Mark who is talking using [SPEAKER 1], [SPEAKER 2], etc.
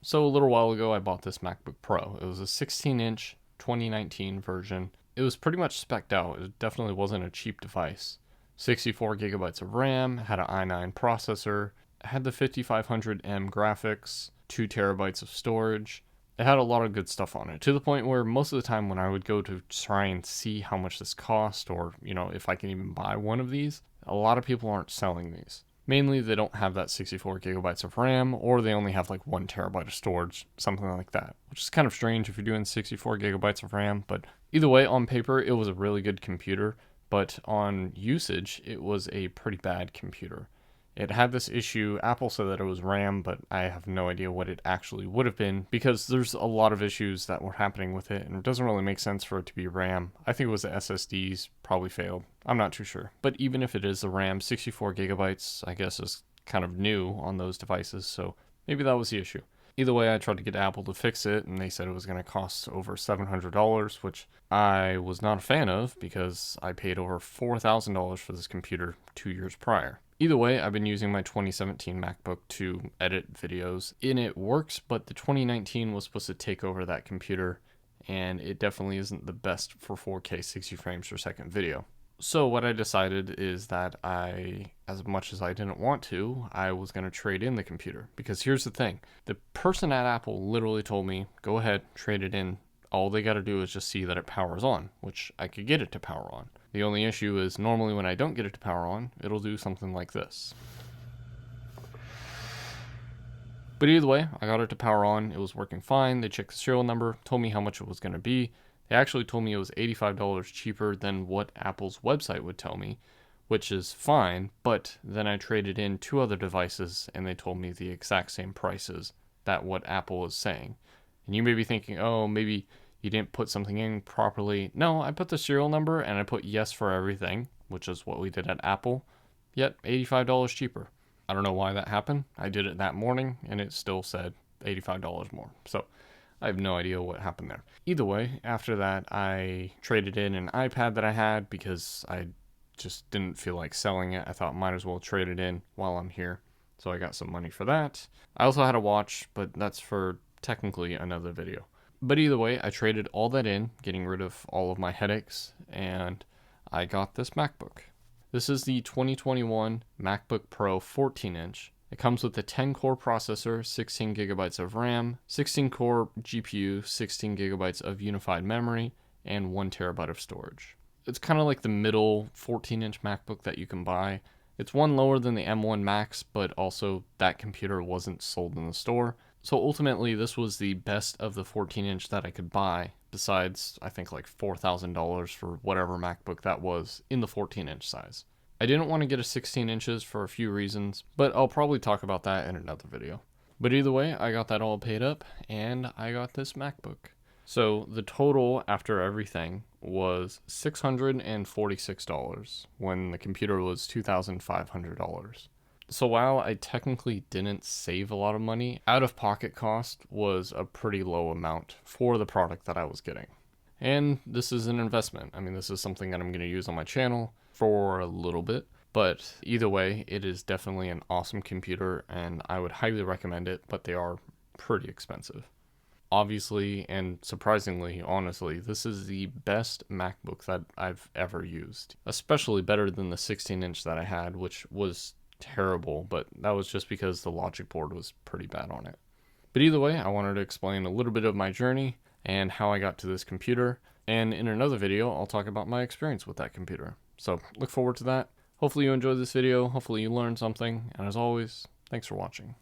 [SPEAKER 1] So a little while ago, I bought this MacBook Pro. It was a 16-inch 2019 version. It was pretty much spec'd out. It definitely wasn't a cheap device. 64 gigabytes of RAM, had an i9 processor, had the 5500M graphics, 2 terabytes of storage. It had a lot of good stuff on it, to the point where most of the time when I would go to try and see how much this cost, or, if I can even buy one of these, a lot of people aren't selling these. Mainly, they don't have that 64 gigabytes of RAM, or they only have like 1 terabyte of storage, something like that, which is kind of strange if you're doing 64 gigabytes of RAM. But either way, on paper, it was a really good computer, but on usage, it was a pretty bad computer. It had this issue. Apple said that it was RAM, but I have no idea what it actually would have been, because there's a lot of issues that were happening with it, and it doesn't really make sense for it to be RAM. I think it was the SSDs probably failed. I'm not too sure. But even if it is the RAM, 64 gigabytes, I guess, is kind of new on those devices, so maybe that was the issue. Either way, I tried to get Apple to fix it, and they said it was going to cost over $700, which I was not a fan of because I paid over $4,000 for this computer 2 years prior. Either way, I've been using my 2017 MacBook to edit videos, and it works, but the 2019 was supposed to take over that computer, and it definitely isn't the best for 4K 60 frames per second video. So what I decided is that as much as I didn't want to, I was going to trade in the computer. Because here's the thing. The person at Apple literally told me, go ahead, trade it in. All they got to do is just see that it powers on, which I could get it to power on. The only issue is normally when I don't get it to power on, it'll do something like this. But either way, I got it to power on. It was working fine. They checked the serial number, told me how much it was going to be. They actually told me it was $85 cheaper than what Apple's website would tell me, which is fine, but then I traded in 2 other devices and they told me the exact same prices that what Apple is saying. And you may be thinking, oh, maybe you didn't put something in properly. No, I put the serial number and I put yes for everything, which is what we did at Apple, yet $85 cheaper. I don't know why that happened. I did it that morning and it still said $85 more. So I have no idea what happened there. Either way, after that, I traded in an iPad that I had because I just didn't feel like selling it. I thought might as well trade it in while I'm here. So I got some money for that. I also had a watch, but that's for technically another video. But either way, I traded all that in, getting rid of all of my headaches, and I got this MacBook. This is the 2021 MacBook Pro 14-inch. It comes with a 10-core processor, 16 gigabytes of RAM, 16-core GPU, 16 gigabytes of unified memory, and 1 terabyte of storage. It's kind of like the middle 14-inch MacBook that you can buy. It's one lower than the M1 Max, but also that computer wasn't sold in the store. So ultimately, this was the best of the 14-inch that I could buy, besides, I think, like $4,000 for whatever MacBook that was in the 14-inch size. I didn't want to get a 16 inches for a few reasons, but I'll probably talk about that in another video. But either way, I got that all paid up, and I got this MacBook. So the total after everything was $646 when the computer was $2,500. So while I technically didn't save a lot of money, out-of-pocket cost was a pretty low amount for the product that I was getting. And this is an investment. I mean, this is something that I'm going to use on my channel for a little bit. But either way, it is definitely an awesome computer, and I would highly recommend it, but they are pretty expensive. Obviously, and surprisingly, honestly, this is the best MacBook that I've ever used. Especially better than the 16-inch that I had, which was terrible, but that was just because the logic board was pretty bad on it. But either way, I wanted to explain a little bit of my journey and how I got to this computer, and in another video I'll talk about my experience with that computer. So look forward to that. Hopefully you enjoyed this video, hopefully you learned something, and as always, thanks for watching.